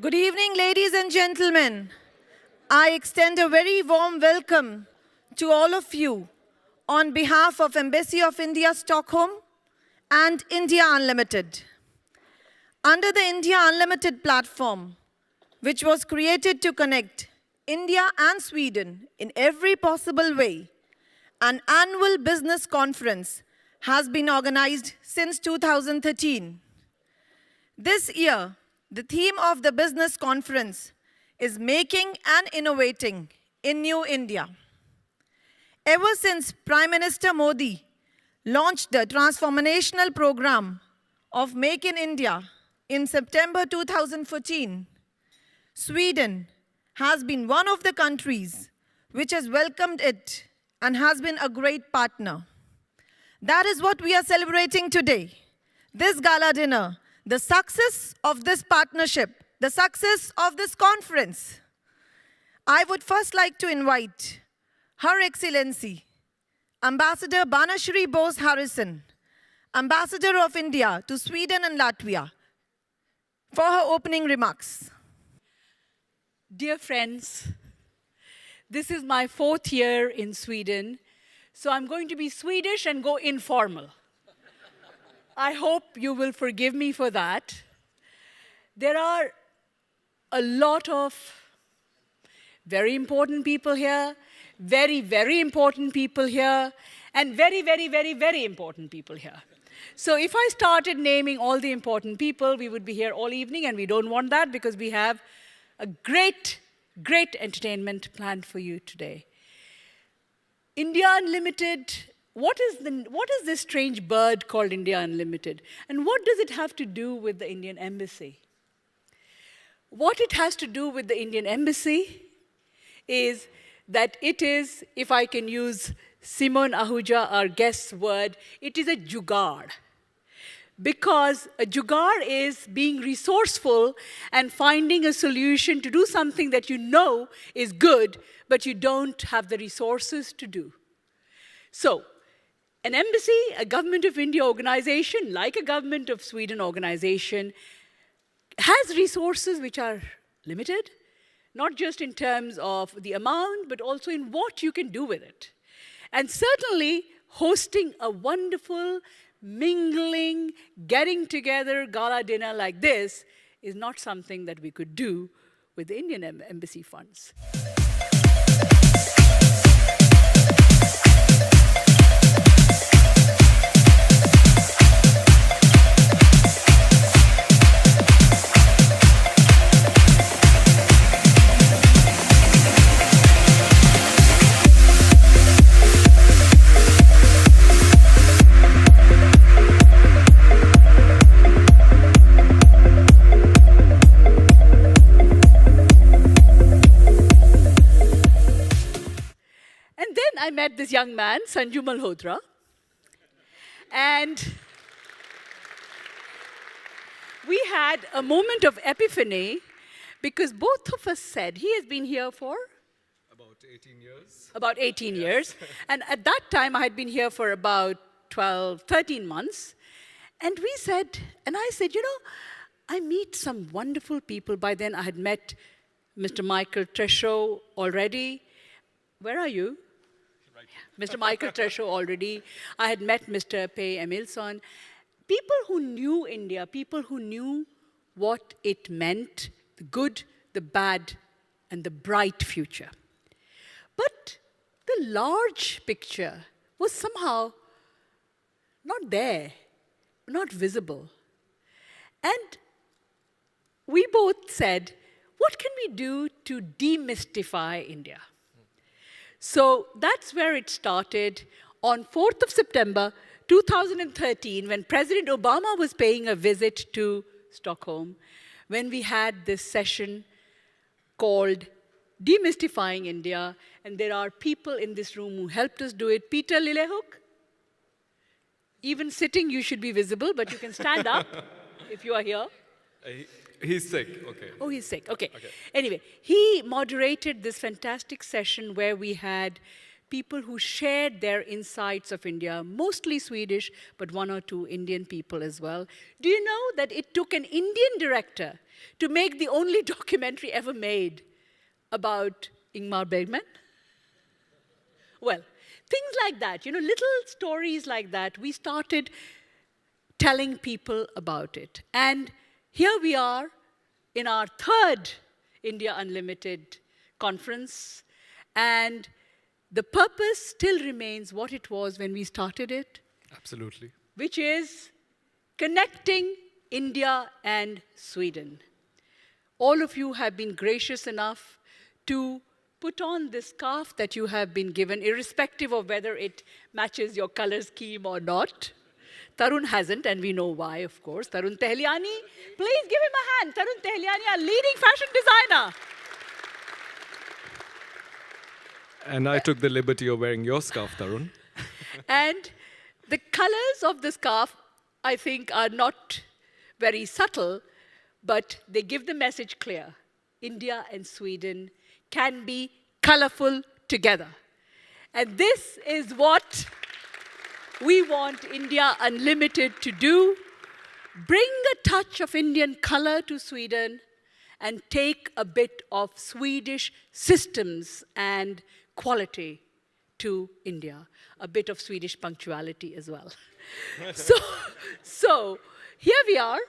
Good evening, ladies and gentlemen. I extend a very warm welcome to all of you on behalf of Embassy of India, Stockholm and India Unlimited. Under the India Unlimited platform, which was created to connect India and Sweden in every possible way, an annual business conference has been organized since 2013. This year, the theme of the business conference is Making and Innovating in New India. Ever since Prime Minister Modi launched the transformational program of Make in India in September 2014, Sweden has been one of the countries which has welcomed it and has been a great partner. That is what we are celebrating today. This gala dinner, the success of this partnership, the success of this conference. I would first like to invite Her Excellency, Ambassador Banashri Bose Harrison, Ambassador of India to Sweden and Latvia, for her opening remarks. Dear friends, this is my 4th year in Sweden, so I'm going to be Swedish and go informal. I hope you will forgive me for that. There are a lot of very important people here, very, very important people here, and very, very, very, very important people here. So if I started naming all the important people, we would be here all evening, and we don't want that because we have a great, great entertainment planned for you today. India Unlimited. What is this strange bird called India Unlimited? And what does it have to do with the Indian Embassy? What it has to do with the Indian Embassy is that it is, if I can use Simon Ahuja, our guest's word, it is a jugaad. Because a jugaad is being resourceful and finding a solution to do something that you know is good, but you don't have the resources to do. So, an embassy, a Government of India organization, like a Government of Sweden organization, has resources which are limited, not just in terms of the amount, but also in what you can do with it. And certainly, hosting a wonderful, mingling, getting together gala dinner like this is not something that we could do with the Indian embassy funds. I met this young man, Sanjoo Malhotra, and we had a moment of epiphany because both of us said, he has been here for? About 18 years. About 18 years. And at that time, I had been here for about 12, 13 months. And we said, and I said, you know, I meet some wonderful people. By then, I had met Mr. Michael Treshow already. Where are you? Mr. Michael Treshow already. I had met Mr. Pei Emilson. People who knew India, people who knew what it meant, the good, the bad, and the bright future. But the large picture was somehow not there, not visible. And we both said, what can we do to demystify India? So that's where it started on 4th of September 2013, when President Obama was paying a visit to Stockholm, when we had this session called Demystifying India, and there are people in this room who helped us do it. Peter Lillehook, even sitting you should be visible, but you can stand up if you are here. He's sick, okay. Oh, he's sick, okay. Anyway, he moderated this fantastic session where we had people who shared their insights of India, mostly Swedish, but one or two Indian people as well. Do you know that it took an Indian director to make the only documentary ever made about Ingmar Bergman? Well, things like that, little stories like that, we started telling people about it. And here we are in our third India Unlimited conference, and the purpose still remains what it was when we started it. Absolutely. Which is connecting India and Sweden. All of you have been gracious enough to put on this scarf that you have been given, irrespective of whether it matches your color scheme or not. Tarun hasn't, and we know why, of course. Tarun Tehliani, please give him a hand. Tarun Tehliani, our leading fashion designer. And I took the liberty of wearing your scarf, Tarun. And the colors of the scarf, I think, are not very subtle, but they give the message clear. India and Sweden can be colorful together. And this is what we want India Unlimited to do. Bring a touch of Indian color to Sweden and take a bit of Swedish systems and quality to India. A bit of Swedish punctuality as well. So here we are.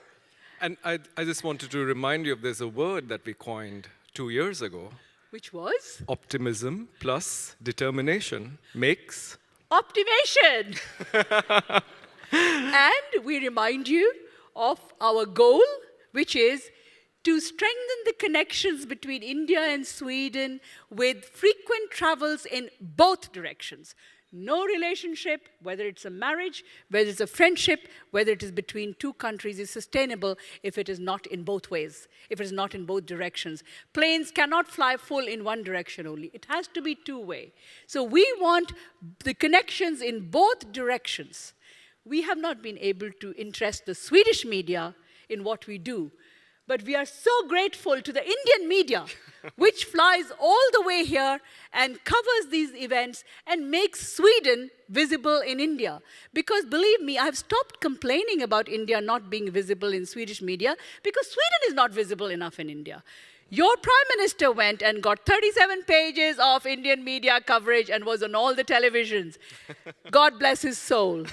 And I just wanted to remind you of there's a word that we coined 2 years ago. Which was? Optimism plus determination makes... Optimation! And we remind you of our goal, which is to strengthen the connections between India and Sweden with frequent travels in both directions. No relationship, whether it's a marriage, whether it's a friendship, whether it is between two countries, is sustainable if it is not in both ways, if it is not in both directions. Planes cannot fly full in one direction only. It has to be two-way. So we want the connections in both directions. We have not been able to interest the Swedish media in what we do. But we are so grateful to the Indian media, which flies all the way here and covers these events and makes Sweden visible in India. Because believe me, I've stopped complaining about India not being visible in Swedish media because Sweden is not visible enough in India. Your Prime Minister went and got 37 pages of Indian media coverage and was on all the televisions. God bless his soul.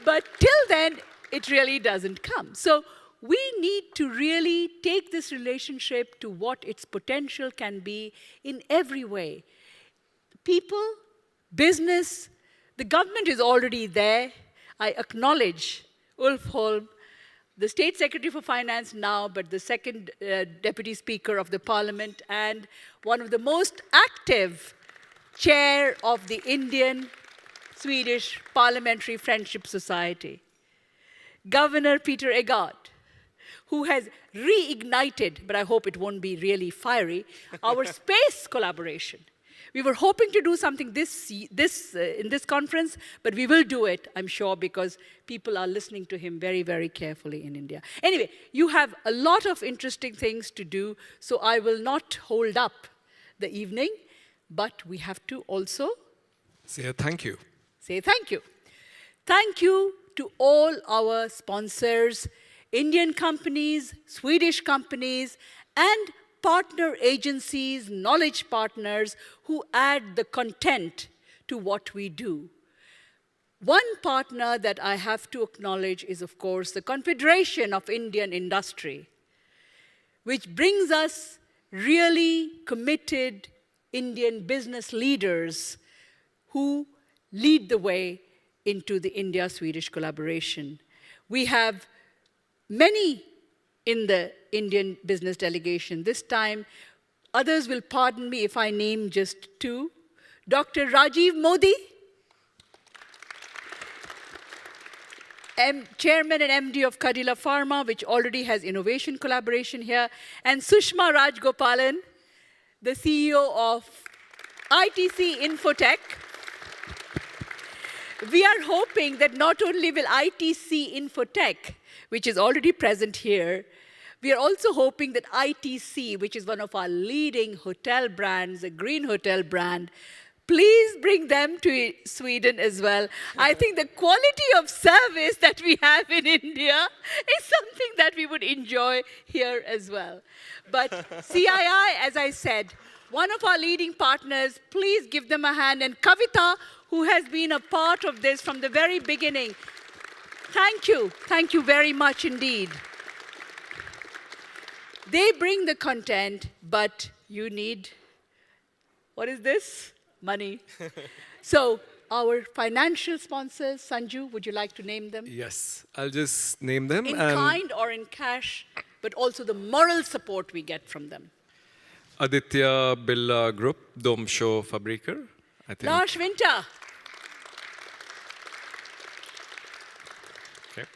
But till then, it really doesn't come. So we need to really take this relationship to what its potential can be in every way. People, business, the government is already there. I acknowledge Ulf Holm, the State Secretary for Finance now, but the second Deputy Speaker of the Parliament and one of the most active chair of the Indian-Swedish Parliamentary Friendship Society. Governor Peter Egard, who has reignited, but I hope it won't be really fiery, our space collaboration. We were hoping to do something in this conference, but we will do it, I'm sure, because people are listening to him very, very carefully in India. Anyway, you have a lot of interesting things to do, so I will not hold up the evening, but we have to also say thank you. Say thank you. Thank you to all our sponsors, Indian companies, Swedish companies, and partner agencies, knowledge partners who add the content to what we do. One partner that I have to acknowledge is, of course, the Confederation of Indian Industry, which brings us really committed Indian business leaders who lead the way into the India-Swedish collaboration. We have many in the Indian business delegation. This time, others will pardon me if I name just two. Dr. Rajiv Modi, Chairman and MD of Cadila Pharma, which already has innovation collaboration here, and Sushma Rajgopalan, the CEO of ITC Infotech. We are hoping that not only will ITC Infotech, which is already present here, We are also hoping that ITC, which is one of our leading hotel brands, a green hotel brand, please bring them to Sweden as well. I think the quality of service that we have in India is something that we would enjoy here as well. But CII, as I said, one of our leading partners, please give them a hand. And Kavita, who has been a part of this from the very beginning, thank you. Thank you very much indeed. They bring the content, but you need, what is this? Money. So our financial sponsors, Sanjoo, would you like to name them? Yes, I'll just name them. In kind or in cash, but also the moral support we get from them. Aditya Billa Group, Domshow Fabriker, I think. Lars Winter. Okay.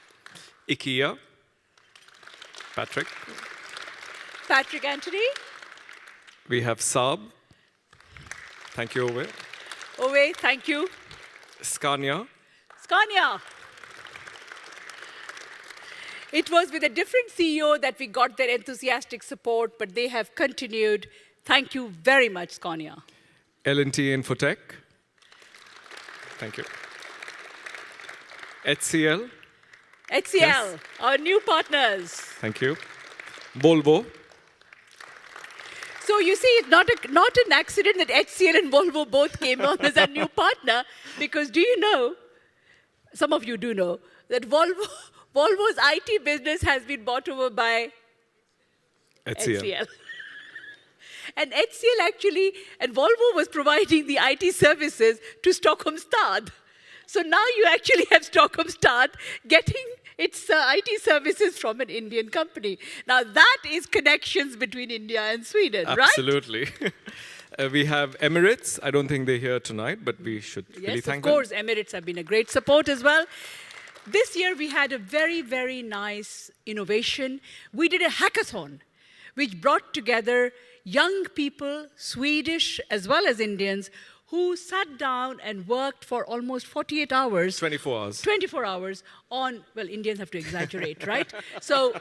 IKEA, Patrick. Patrick Anthony. We have Saab. Thank you, Ove. Ove, thank you. Scania. Scania. It was with a different CEO that we got their enthusiastic support, but they have continued. Thank you very much, Scania. L&T Infotech. Thank you. HCL. HCL, Yes. our new partners. Thank you. Volvo. So you see, it's not an accident that HCL and Volvo both came on as a new partner, because do you know, some of you do know, that Volvo's IT business has been bought over by HCL. And HCL actually, and Volvo was providing the IT services to Stockholm Stad. So now you actually have Stockholm Stad getting its IT services from an Indian company. Now that is connections between India and Sweden, right? Absolutely. We have Emirates. I don't think they're here tonight, but we should really thank them. Yes, of course, Emirates have been a great support as well. This year we had a very, very nice innovation. We did a hackathon, which brought together young people, Swedish as well as Indians, who sat down and worked for almost 48 hours. 24 hours. 24 hours on, well, Indians have to exaggerate, right? So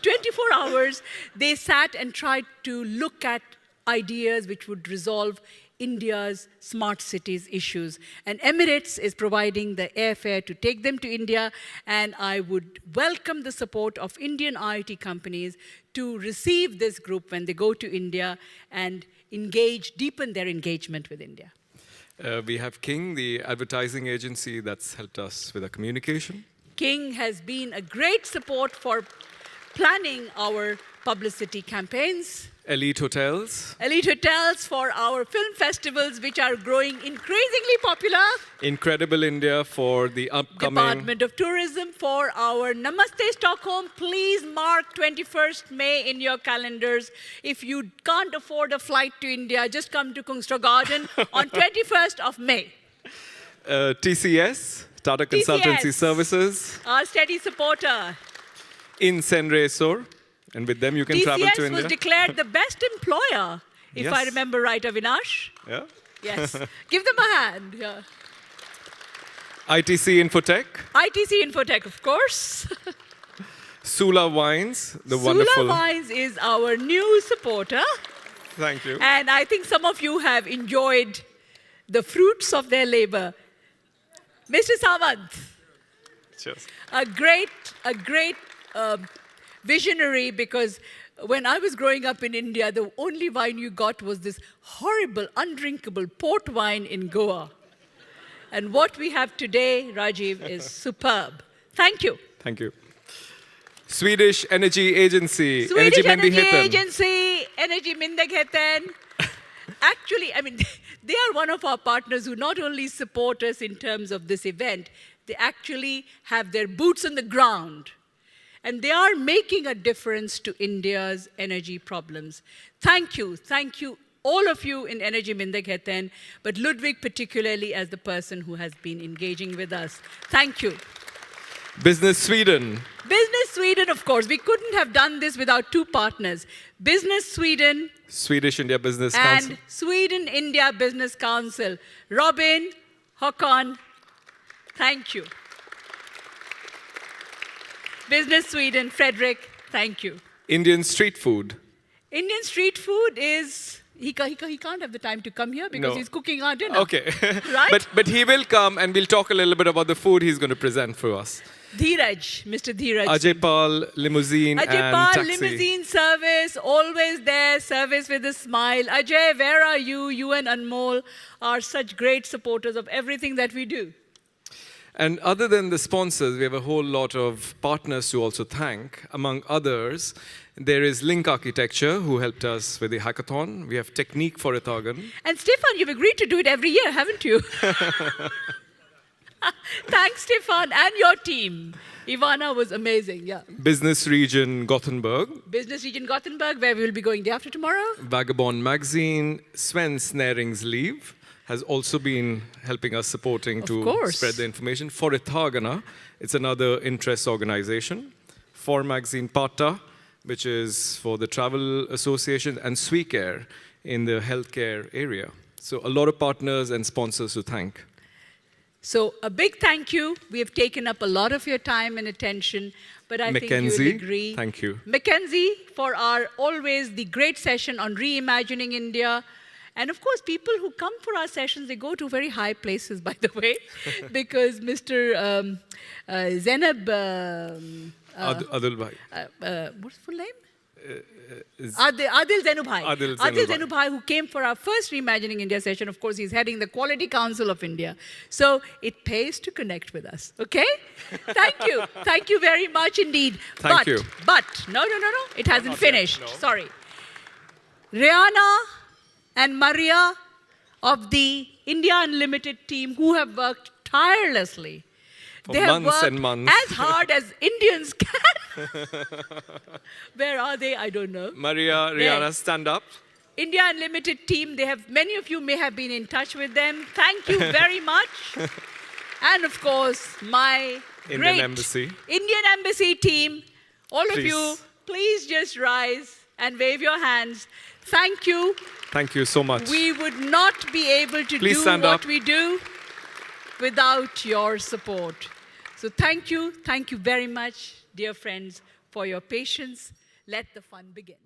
24 hours, they sat and tried to look at ideas which would resolve India's smart cities issues. And Emirates is providing the airfare to take them to India, and I would welcome the support of Indian IT companies to receive this group when they go to India and deepen their engagement with India. We have King, the advertising agency that's helped us with our communication. King has been a great support for planning our publicity campaigns. Elite Hotels. Elite Hotels for our film festivals, which are growing increasingly popular. Incredible India for the upcoming... Department of Tourism for our Namaste Stockholm. Please mark 21st May in your calendars. If you can't afford a flight to India, just come to Kungsträdgården on 21st of May. TCS, Tata Consultancy Services. Our steady supporter. Insenresor. And with them, you can travel to TCS India. was declared the best employer, if I remember right, Avinash. Yeah. Yes. Give them a hand. Yeah. ITC Infotech. ITC Infotech, of course. Sula Wines, the wonderful... Sula Wines is our new supporter. Thank you. And I think some of you have enjoyed the fruits of their labor. Mr. Samant. Cheers. A great visionary, because when I was growing up in India, the only wine you got was this horrible, undrinkable port wine in Goa. And what we have today, Rajiv, is superb. Thank you. Thank you. Swedish Energy Agency. Swedish Energy Agency, Energy Myndigheten. Actually, I mean, they are one of our partners who not only support us in terms of this event, they actually have their boots on the ground. And they are making a difference to India's energy problems. Thank you, all of you in Energy Myndigheten, but Ludwig particularly as the person who has been engaging with us. Thank you. Business Sweden. Business Sweden, of course. We couldn't have done this without two partners. Business Sweden. Swedish India Business Council. And Sweden India Business Council. Robin, Håkon, thank you. Business Sweden, Frederick, thank you. Indian street food. Indian street food is, he can't have the time to come here because No. he's cooking our dinner. Okay. Right? But he will come and we'll talk a little bit about the food he's going to present for us. Dheeraj, Mr. Dheeraj. Ajay Pal, limousine Ajay and Pal, taxi. limousine service, always there, service with a smile. Ajay, where are you? You and Anmol are such great supporters of everything that we do. And other than the sponsors, we have a whole lot of partners to also thank. Among others, there is Link Architecture, who helped us with the hackathon. We have Technique for Ethagan. And Stefan, you've agreed to do it every year, haven't you? Thanks, Stefan, and your team. Ivana was amazing, yeah. Business Region Gothenburg. Business Region Gothenburg, where we will be going day after tomorrow. Vagabond Magazine. Sven's Näringsliv has also been helping us supporting Of to course. spread the information. For Ethagana, it's another interest organization. For Magazine Pata, which is for the Travel Association, and Swecare in the healthcare area. So a lot of partners and sponsors to thank. So a big thank you. We have taken up a lot of your time and attention, but I think you Mackenzie, will agree. thank you. Mackenzie, for our always the great session on reimagining India. And of course, people who come for our sessions, they go to very high places, by the way, because Mr. Zainab, Adil Bhai. what's his full name? Adil Zenubhai. Adil Adil Zenubhai. Zenubhai, who came for our first Reimagining India session. Of course, he's heading the Quality Council of India. So it pays to connect with us, okay? Thank you. Thank you very much indeed. Thank you. But, no. It hasn't not finished. yet, no. Sorry. Rana and Maria of the India Unlimited team who have worked tirelessly. For They have months worked and months. as hard as Indians can. Where are they? I don't know. Maria, There. Rihanna, stand up. India Unlimited team, they have, many of you may have been in touch with them. Thank you very much. And of course, my Indian great Embassy. Indian Embassy team, all of Please. you, please just rise and wave your hands. Thank you. Thank you so much. We would not be able to Please do stand what up. we do without your support. So thank you very much, dear friends, for your patience. Let the fun begin.